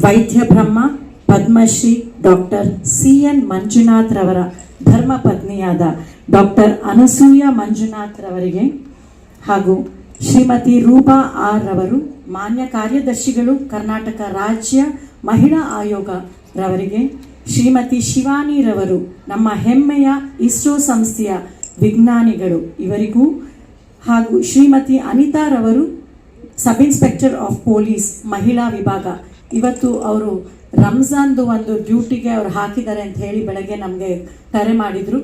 ವೈದ್ಯ ಬ್ರಹ್ಮ Padmashri doctor CN Manjunath ರವರ ಧರ್ಮ ಪತ್ನಿಯಾದ ಡಾಕ್ಟರ್ ಅನಸೂಯ ಮಂಜುನಾಥ್ ರವರಿಗೆ ಹಾಗೂ ಶ್ರೀಮತಿ ರೂಪಾ R ರವರು ಮಾನ್ಯ ಕಾರ್ಯದರ್ಶಿಗಳು ಕರ್ನಾಟಕ ರಾಜ್ಯ ಮಹಿಳಾ ಆಯೋಗ ರವರಿಗೆ, ಶ್ರೀಮತಿ ಶಿವಾನಿ ರವರು ನಮ್ಮ ಹೆಮ್ಮೆಯ ಇಸ್ರೋ ಸಂಸ್ಥೆಯ ವಿಜ್ಞಾನಿಗಳು ಇವರಿಗೂ, ಹಾಗೂ ಶ್ರೀಮತಿ ಅನಿತಾ ರವರು ಸಬ್ ಇನ್ಸ್ಪೆಕ್ಟರ್ ಆಫ್ ಪೊಲೀಸ್ ಮಹಿಳಾ ವಿಭಾಗ. ಇವತ್ತು ಅವರು ರಂಜಾನ್ದು ಒಂದು ಡ್ಯೂಟಿಗೆ ಅವರು ಹಾಕಿದ್ದಾರೆ ಅಂತ ಹೇಳಿ ಬೆಳಗ್ಗೆ ನಮಗೆ ಕರೆ ಮಾಡಿದರು.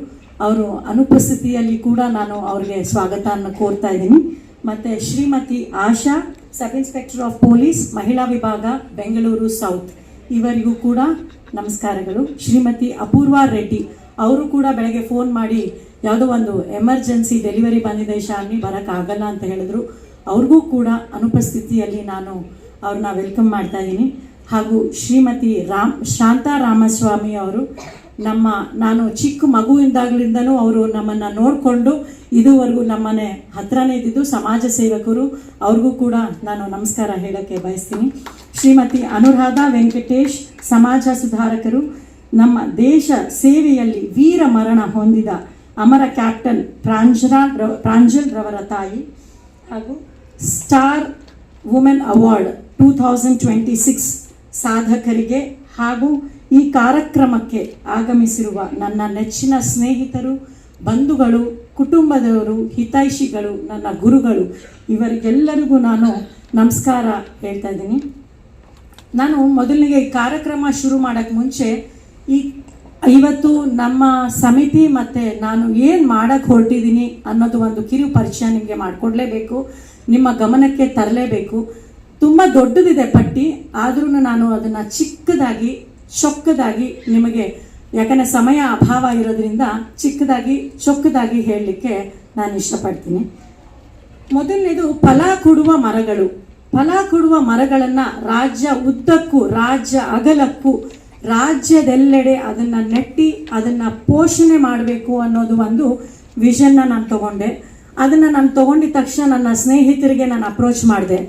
ಅವರು ಅನುಪಸ್ಥಿತಿಯಲ್ಲಿ ಕೂಡ ನಾನು ಅವ್ರಿಗೆ ಸ್ವಾಗತವನ್ನು ಕೋರ್ತಾ ಇದ್ದೀನಿ. ಮತ್ತು ಶ್ರೀಮತಿ ಆಶಾ ಸಬ್ ಇನ್ಸ್ಪೆಕ್ಟರ್ ಆಫ್ ಪೊಲೀಸ್ ಮಹಿಳಾ ವಿಭಾಗ ಬೆಂಗಳೂರು ಸೌತ್, ಇವರಿಗೂ ಕೂಡ ನಮಸ್ಕಾರಗಳು. ಶ್ರೀಮತಿ ಅಪೂರ್ವ ರೆಡ್ಡಿ ಅವರು ಕೂಡ ಬೆಳಗ್ಗೆ ಫೋನ್ ಮಾಡಿ ಯಾವುದೋ ಒಂದು ಎಮರ್ಜೆನ್ಸಿ ಡೆಲಿವರಿ ಬಂದಿದೆ ಶಾಲಿನಿ, ಬರೋಕ್ಕಾಗಲ್ಲ ಅಂತ ಹೇಳಿದ್ರು. ಅವ್ರಿಗೂ ಕೂಡ ಅನುಪಸ್ಥಿತಿಯಲ್ಲಿ ನಾನು ಅವ್ರನ್ನ ವೆಲ್ಕಮ್ ಮಾಡ್ತಾ ಇದ್ದೀನಿ. ಹಾಗೂ ಶ್ರೀಮತಿ ಶಾಂತಾ ರಾಮಸ್ವಾಮಿ ಅವರು ನಾನು ಚಿಕ್ಕ ಮಗುವಿಂದಾಗಲಿಂದನೂ ಅವರು ನಮ್ಮನ್ನು ನೋಡಿಕೊಂಡು ಇದುವರೆಗೂ ನಮ್ಮನೆ ಹತ್ರನೇ ಇದ್ದಿದ್ದು ಸಮಾಜ ಸೇವಕರು, ಅವ್ರಿಗೂ ಕೂಡ ನಾನು ನಮಸ್ಕಾರ ಹೇಳೋಕ್ಕೆ ಬಯಸ್ತೀನಿ. ಶ್ರೀಮತಿ ಅನುರಾಧಾ ವೆಂಕಟೇಶ್ ಸಮಾಜ ಸುಧಾರಕರು, ನಮ್ಮ ದೇಶ ಸೇವೆಯಲ್ಲಿ ವೀರ ಮರಣ ಹೊಂದಿದ ಅಮರ ಕ್ಯಾಪ್ಟನ್ ಪ್ರಾಂಜಲ್ ರವರ ತಾಯಿ, ಹಾಗೂ ಸ್ಟಾರ್ ವುಮೆನ್ ಅವಾರ್ಡ್ 2026 ಸಾಧಕರಿಗೆ ಹಾಗೂ ಈ ಕಾರ್ಯಕ್ರಮಕ್ಕೆ ಆಗಮಿಸಿರುವ ನನ್ನ ನೆಚ್ಚಿನ ಸ್ನೇಹಿತರು, ಬಂಧುಗಳು, ಕುಟುಂಬದವರು, ಹಿತೈಷಿಗಳು, ನನ್ನ ಗುರುಗಳು, ಇವರಿಗೆಲ್ಲರಿಗೂ ನಾನು ನಮಸ್ಕಾರ ಹೇಳ್ತಾ ಇದ್ದೀನಿ. ನಾನು ಮೊದಲಿಗೆ ಈ ಕಾರ್ಯಕ್ರಮ ಶುರು ಮಾಡೋಕ್ಕೆ ಮುಂಚೆ ಇವತ್ತು ನಮ್ಮ ಸಮಿತಿ ಮತ್ತು ನಾನು ಏನು ಮಾಡೋಕ್ಕೆ ಹೊರಟಿದ್ದೀನಿ ಅನ್ನೋದು ಒಂದು ಕಿರು ಪರಿಚಯ ನಿಮಗೆ ಮಾಡಿಕೊಡ್ಲೇಬೇಕು, ನಿಮ್ಮ ಗಮನಕ್ಕೆ ತರಲೇಬೇಕು. ತುಂಬ ದೊಡ್ಡದಿದೆ ಪಟ್ಟಿ, ಆದ್ರೂ ನಾನು ಅದನ್ನು ಚಿಕ್ಕದಾಗಿ ಚೊಕ್ಕದಾಗಿ ನಿಮಗೆ, ಯಾಕಂದರೆ ಸಮಯ ಅಭಾವ ಇರೋದ್ರಿಂದ ಚಿಕ್ಕದಾಗಿ ಚೊಕ್ಕದಾಗಿ ಹೇಳಲಿಕ್ಕೆ ನಾನು ಇಷ್ಟಪಡ್ತೀನಿ. ಮೊದಲನೇದು ಫಲ ಕೊಡುವ ಮರಗಳು. ಫಲ ಕೊಡುವ ಮರಗಳನ್ನು ರಾಜ್ಯ ಉದ್ದಕ್ಕೂ, ರಾಜ್ಯ ಅಗಲಕ್ಕೂ, ರಾಜ್ಯದೆಲ್ಲೆಡೆ ಅದನ್ನು ನೆಟ್ಟಿ ಅದನ್ನು ಪೋಷಣೆ ಮಾಡಬೇಕು ಅನ್ನೋದು ಒಂದು ವಿಷನ್ನ ನಾನು ತಗೊಂಡೆ. ಅದನ್ನು ನಾನು ತೊಗೊಂಡಿದ ತಕ್ಷಣ ನನ್ನ ಸ್ನೇಹಿತರಿಗೆ ನಾನು ಅಪ್ರೋಚ್ ಮಾಡಿದೆ.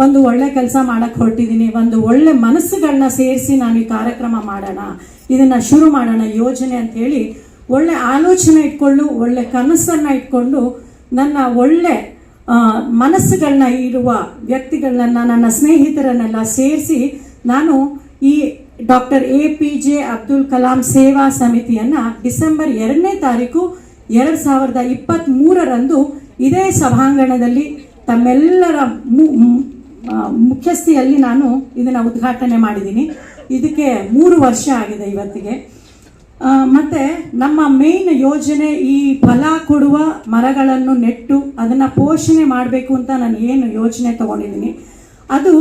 ಒಂದು ಒಳ್ಳೆ ಕೆಲಸ ಮಾಡೋಕ್ಕೆ ಹೊರಟಿದ್ದೀನಿ, ಒಂದು ಒಳ್ಳೆ ಮನಸ್ಸುಗಳನ್ನ ಸೇರಿಸಿ ನಾನು ಈ ಕಾರ್ಯಕ್ರಮ ಮಾಡೋಣ, ಇದನ್ನು ಶುರು ಮಾಡೋಣ ಯೋಜನೆ ಅಂತ ಹೇಳಿ ಒಳ್ಳೆ ಆಲೋಚನೆ ಇಟ್ಕೊಂಡು, ಒಳ್ಳೆ ಕನಸನ್ನು ಇಟ್ಕೊಂಡು, ನನ್ನ ಒಳ್ಳೆ ಮನಸ್ಸುಗಳನ್ನ ಇರುವ ವ್ಯಕ್ತಿಗಳನ್ನ, ನನ್ನ ಸ್ನೇಹಿತರನ್ನೆಲ್ಲ ಸೇರಿಸಿ ನಾನು ಈ ಡಾಕ್ಟರ್ APJ ಅಬ್ದುಲ್ ಕಲಾಂ ಸೇವಾ ಸಮಿತಿಯನ್ನು ಡಿಸೆಂಬರ್ 2ನೇ ತಾರೀಕು 2023ರಂದು ಇದೇ ಸಭಾಂಗಣದಲ್ಲಿ ತಮ್ಮೆಲ್ಲರ ಮುಖ್ಯಸ್ಥಿಯಲ್ಲಿ ನಾನು ಇದನ್ನು ಉದ್ಘಾಟನೆ ಮಾಡಿದ್ದೀನಿ. ಇದಕ್ಕೆ 3 ವರ್ಷ ಆಗಿದೆ ಇವತ್ತಿಗೆ. ಮತ್ತು ನಮ್ಮ ಮೇನ್ ಯೋಜನೆ ಈ ಫಲ ಕೊಡುವ ಮರಗಳನ್ನು ನೆಟ್ಟು ಅದನ್ನು ಪೋಷಣೆ ಮಾಡಬೇಕು ಅಂತ ನಾನು ಏನು ಯೋಜನೆ ತಗೊಂಡಿದ್ದೀನಿ, ಅದು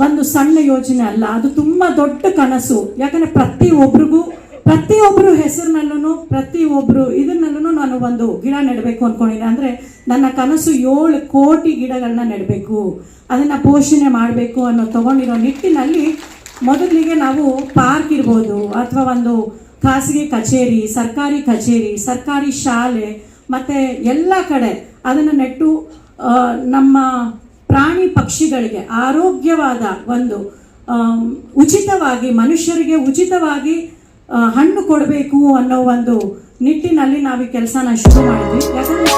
ಒಂದು ಸಣ್ಣ ಯೋಜನೆ ಅಲ್ಲ, ಅದು ತುಂಬ ದೊಡ್ಡ ಕನಸು. ಯಾಕಂದರೆ ಪ್ರತಿಯೊಬ್ಬರು ಹೆಸರಿನಲ್ಲೂ ಪ್ರತಿಯೊಬ್ಬರು ಇದನ್ನಲ್ಲೂ ನಾನು ಒಂದು ಗಿಡ ನೆಡಬೇಕು ಅಂದ್ಕೊಂಡಿದ್ದೆ. ಅಂದರೆ ನನ್ನ ಕನಸು 7 ಕೋಟಿ ಗಿಡಗಳನ್ನ ನೆಡಬೇಕು, ಅದನ್ನು ಪೋಷಣೆ ಮಾಡಬೇಕು ಅನ್ನೋ ತಗೊಂಡಿರೋ ನಿಟ್ಟಿನಲ್ಲಿ ಮೊದಲಿಗೆ ನಾವು ಪಾರ್ಕ್ ಇರ್ಬೋದು, ಅಥವಾ ಒಂದು ಖಾಸಗಿ ಕಚೇರಿ, ಸರ್ಕಾರಿ ಶಾಲೆ ಮತ್ತು ಎಲ್ಲ ಕಡೆ ಅದನ್ನು ನೆಟ್ಟು ನಮ್ಮ ಪ್ರಾಣಿ ಪಕ್ಷಿಗಳಿಗೆ ಆರೋಗ್ಯವಾದ ಒಂದು ಉಚಿತವಾಗಿ, ಮನುಷ್ಯರಿಗೆ ಉಚಿತವಾಗಿ ಹಣ್ಣು ಕೊಡಬೇಕು ಅನ್ನೋ ಒಂದು ನಿಟ್ಟಿನಲ್ಲಿ ನಾವು ಈ ಕೆಲಸನ ಶುರು ಮಾಡಿದ್ವಿ. ಯಾಕಂದರೆ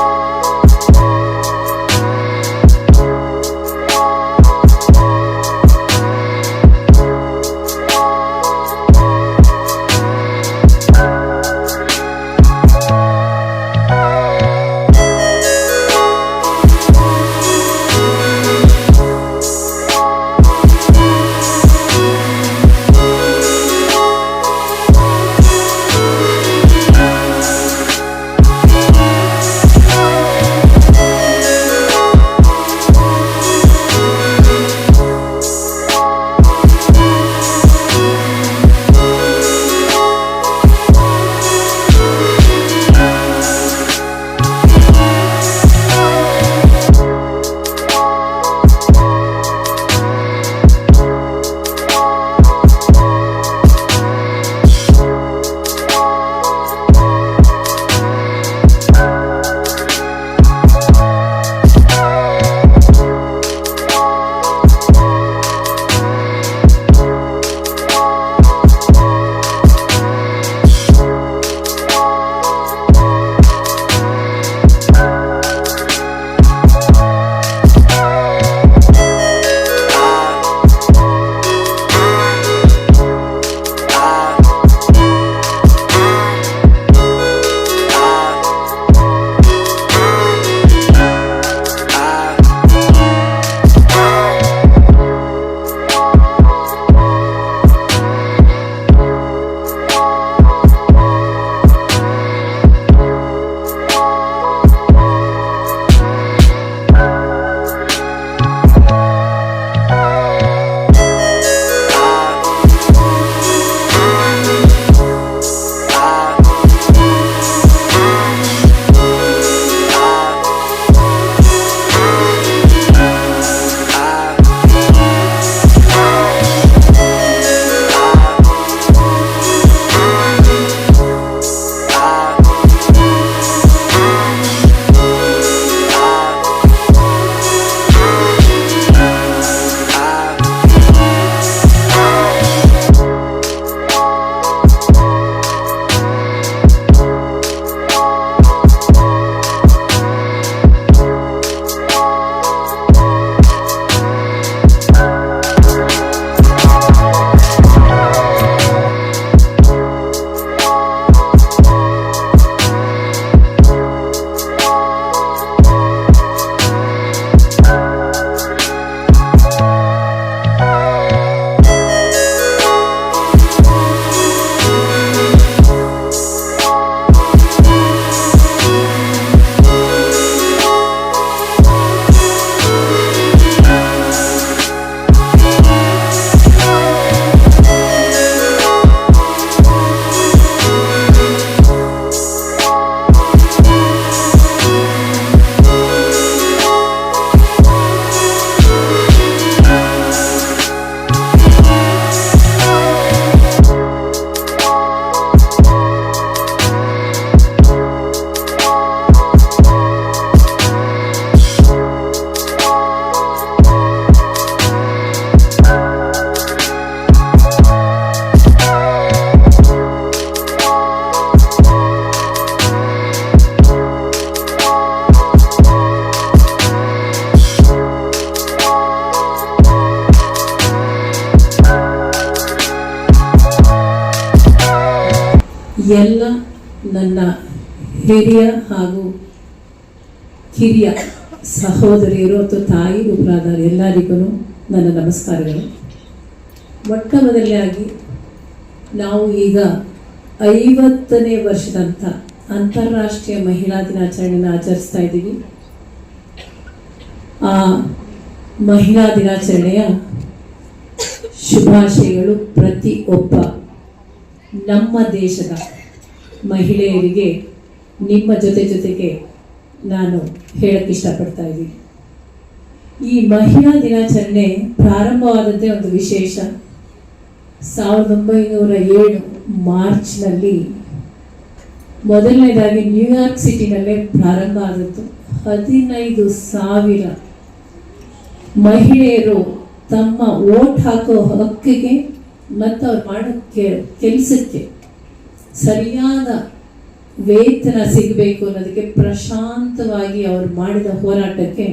ನನ್ನ ಹಿರಿಯ ಹಾಗೂ ಕಿರಿಯ ಸಹೋದರಿಯರು ಅಥವಾ ತಾಯಿ ರೂಪರಾದ ಎಲ್ಲರಿಗೂ ನನ್ನ ನಮಸ್ಕಾರಗಳು. ಮೊಟ್ಟ ಮೊದಲನೇಯಾಗಿ ನಾವು ಈಗ 50ನೇ ವರ್ಷದಂಥ ಅಂತಾರಾಷ್ಟ್ರೀಯ ಮಹಿಳಾ ದಿನಾಚರಣೆಯನ್ನು ಆಚರಿಸ್ತಾ ಇದ್ದೀವಿ. ಆ ಮಹಿಳಾ ದಿನಾಚರಣೆಯ ಶುಭಾಶಯಗಳು ಪ್ರತಿಯೊಬ್ಬ ನಮ್ಮ ದೇಶದ ಮಹಿಳೆಯರಿಗೆ ನಿಮ್ಮ ಜೊತೆಗೆ ನಾನು ಹೇಳಕ್ಕೆ ಇಷ್ಟಪಡ್ತಾ ಇದ್ದೀನಿ. ಈ ಮಹಿಳಾ ದಿನಾಚರಣೆ ಪ್ರಾರಂಭವಾದದ್ದೇ ಒಂದು ವಿಶೇಷ. 1907 ಮಾರ್ಚ್ನಲ್ಲಿ ಮೊದಲನೇದಾಗಿ ನ್ಯೂಯಾರ್ಕ್ ಸಿಟಿನಲ್ಲೇ ಪ್ರಾರಂಭ ಆದದ್ದು. 15,000 ಮಹಿಳೆಯರು ತಮ್ಮ ವೋಟ್ ಹಾಕೋ ಹಕ್ಕಿಗೆ ಮತ್ತು ಅವ್ರು ಮಾಡೋ ಕೆಲಸಕ್ಕೆ ಸರಿಯಾದ ವೇತನ ಸಿಗಬೇಕು ಅನ್ನೋದಕ್ಕೆ ಪ್ರಶಾಂತವಾಗಿ ಅವರು ಮಾಡಿದ ಹೋರಾಟಕ್ಕೆ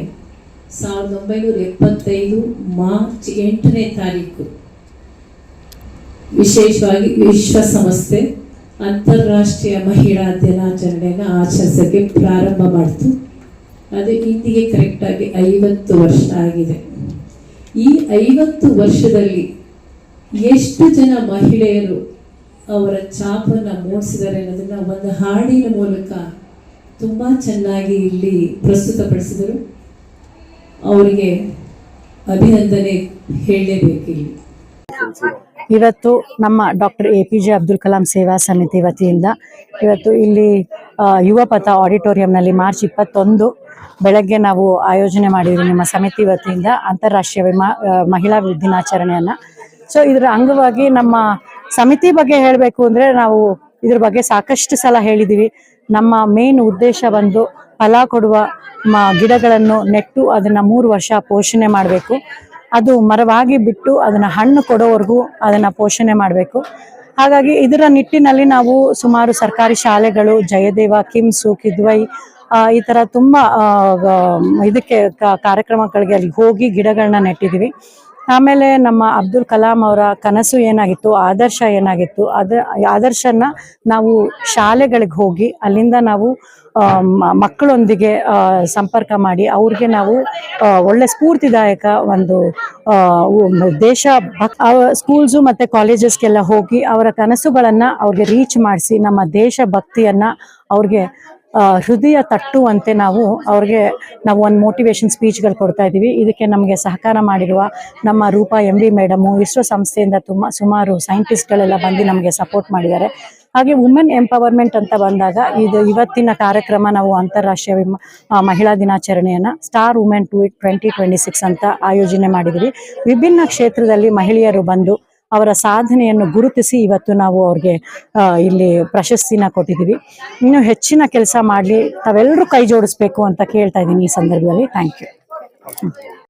1975 ಮಾರ್ಚ್ 8ನೇ ತಾರೀಕು ವಿಶೇಷವಾಗಿ ವಿಶ್ವಸಂಸ್ಥೆ ಅಂತಾರಾಷ್ಟ್ರೀಯ ಮಹಿಳಾ ದಿನಾಚರಣೆಯನ್ನು ಆಚರಿಸೋಕ್ಕೆ ಪ್ರಾರಂಭ ಮಾಡಿತು. ಅದು ಇಂದಿಗೆ ಕರೆಕ್ಟಾಗಿ 50 ವರ್ಷ ಆಗಿದೆ. ಈ 50 ವರ್ಷದಲ್ಲಿ ಎಷ್ಟು ಜನ ಮಹಿಳೆಯರು ಅವರ ಛಾಪನ್ನು ಮೂಡಿಸಿದ್ದಾರೆ ಅನ್ನೋದನ್ನು ಒಂದು ಹಾಡಿನ ಮೂಲಕ ತುಂಬ ಚೆನ್ನಾಗಿ ಇಲ್ಲಿ ಪ್ರಸ್ತುತಪಡಿಸಿದರು. ಅವರಿಗೆ ಅಭಿನಂದನೆ ಹೇಳಲೇಬೇಕಿಲ್ಲಿ. ಇವತ್ತು ನಮ್ಮ ಡಾಕ್ಟರ್ APJ ಅಬ್ದುಲ್ ಕಲಾಂ ಸೇವಾ ಸಮಿತಿ ವತಿಯಿಂದ ಇವತ್ತು ಇಲ್ಲಿ ಯುವ ಪಥ ಆಡಿಟೋರಿಯಂನಲ್ಲಿ ಮಾರ್ಚ್ 21 ಬೆಳಗ್ಗೆ ನಾವು ಆಯೋಜನೆ ಮಾಡಿದ್ವಿ ನಿಮ್ಮ ಸಮಿತಿ ವತಿಯಿಂದ ಅಂತಾರಾಷ್ಟ್ರೀಯ ಮಹಿಳಾ ದಿನಾಚರಣೆಯನ್ನು. ಸೊ ಇದರ ಅಂಗವಾಗಿ ನಮ್ಮ ಸಮಿತಿ ಬಗ್ಗೆ ಹೇಳಬೇಕು ಅಂದರೆ ನಾವು ಇದ್ರ ಬಗ್ಗೆ ಸಾಕಷ್ಟು ಸಲ ಹೇಳಿದ್ದೀವಿ. ನಮ್ಮ ಮೇನ್ ಉದ್ದೇಶ ಒಂದು ಫಲ ಕೊಡುವ ಗಿಡಗಳನ್ನು ನೆಟ್ಟು ಅದನ್ನು 3 ವರ್ಷ ಪೋಷಣೆ ಮಾಡಬೇಕು. ಅದು ಮರವಾಗಿ ಬಿಟ್ಟು ಅದನ್ನು ಹಣ್ಣು ಕೊಡೋವರೆಗೂ ಅದನ್ನು ಪೋಷಣೆ ಮಾಡಬೇಕು. ಹಾಗಾಗಿ ಇದರ ನಿಟ್ಟಿನಲ್ಲಿ ನಾವು ಸುಮಾರು ಸರ್ಕಾರಿ ಶಾಲೆಗಳು, ಜಯದೇವ, ಕಿಮ್ಸು, ಕಿದ್ವೈ ಈ ಥರ ತುಂಬ ಇದಕ್ಕೆ ಕಾರ್ಯಕ್ರಮಗಳಿಗೆ ಅಲ್ಲಿ ಹೋಗಿ ಗಿಡಗಳನ್ನ ನೆಟ್ಟಿದ್ದೀವಿ. ಆಮೇಲೆ ನಮ್ಮ ಅಬ್ದುಲ್ ಕಲಾಂ ಅವರ ಕನಸು ಏನಾಗಿತ್ತು, ಆದರ್ಶ ಏನಾಗಿತ್ತು, ಆದರ್ಶನ ನಾವು ಶಾಲೆಗಳಿಗೆ ಹೋಗಿ ಅಲ್ಲಿಂದ ನಾವು ಮಕ್ಕಳೊಂದಿಗೆ ಸಂಪರ್ಕ ಮಾಡಿ ಅವ್ರಿಗೆ ನಾವು ಒಳ್ಳೆ ಸ್ಫೂರ್ತಿದಾಯಕ ಒಂದು ದೇಶ ಸ್ಕೂಲ್ಸು ಮತ್ತು ಕಾಲೇಜಸ್ಗೆಲ್ಲ ಹೋಗಿ ಅವರ ಕನಸುಗಳನ್ನು ಅವ್ರಿಗೆ ರೀಚ್ ಮಾಡಿಸಿ ನಮ್ಮ ದೇಶ ಭಕ್ತಿಯನ್ನು ಅವ್ರಿಗೆ ಹೃದಯ ತಟ್ಟುವಂತೆ ನಾವು ಒಂದು ಮೋಟಿವೇಶನ್ ಸ್ಪೀಚ್ಗಳು ಕೊಡ್ತಾ ಇದ್ದೀವಿ. ಇದಕ್ಕೆ ನಮಗೆ ಸಹಕಾರ ಮಾಡಿರುವ ನಮ್ಮ ರೂಪಾ MV ಮೇಡಮು, ಇಸ್ರೋ ಸಂಸ್ಥೆಯಿಂದ ಸುಮಾರು ಸೈಂಟಿಸ್ಟ್ಗಳೆಲ್ಲ ಬಂದು ನಮಗೆ ಸಪೋರ್ಟ್ ಮಾಡಿದ್ದಾರೆ. ಹಾಗೆ ವುಮೆನ್ ಎಂಪವರ್ಮೆಂಟ್ ಅಂತ ಬಂದಾಗ ಇವತ್ತಿನ ಕಾರ್ಯಕ್ರಮ ನಾವು ಅಂತಾರಾಷ್ಟ್ರೀಯ ಮಹಿಳಾ ದಿನಾಚರಣೆಯನ್ನು ಸ್ಟಾರ್ ವುಮೆನ್ 2026 ಅಂತ ಆಯೋಜನೆ ಮಾಡಿದ್ದೀವಿ. ವಿಭಿನ್ನ ಕ್ಷೇತ್ರದಲ್ಲಿ ಮಹಿಳೆಯರು ಬಂದು ಅವರ ಸಾಧನೆಯನ್ನು ಗುರುತಿಸಿ ಇವತ್ತು ನಾವು ಅವ್ರಿಗೆ ಇಲ್ಲಿ ಪ್ರಶಸ್ತಿನ ಕೊಟ್ಟಿದ್ದೀವಿ. ಇನ್ನು ಹೆಚ್ಚಿನ ಕೆಲಸ ಮಾಡಲಿ, ತಾವೆಲ್ಲರೂ ಕೈ ಜೋಡಿಸ್ಬೇಕು ಅಂತ ಕೇಳ್ತಾ ಇದ್ದೀನಿ ಈ ಸಂದರ್ಭದಲ್ಲಿ. Thank you.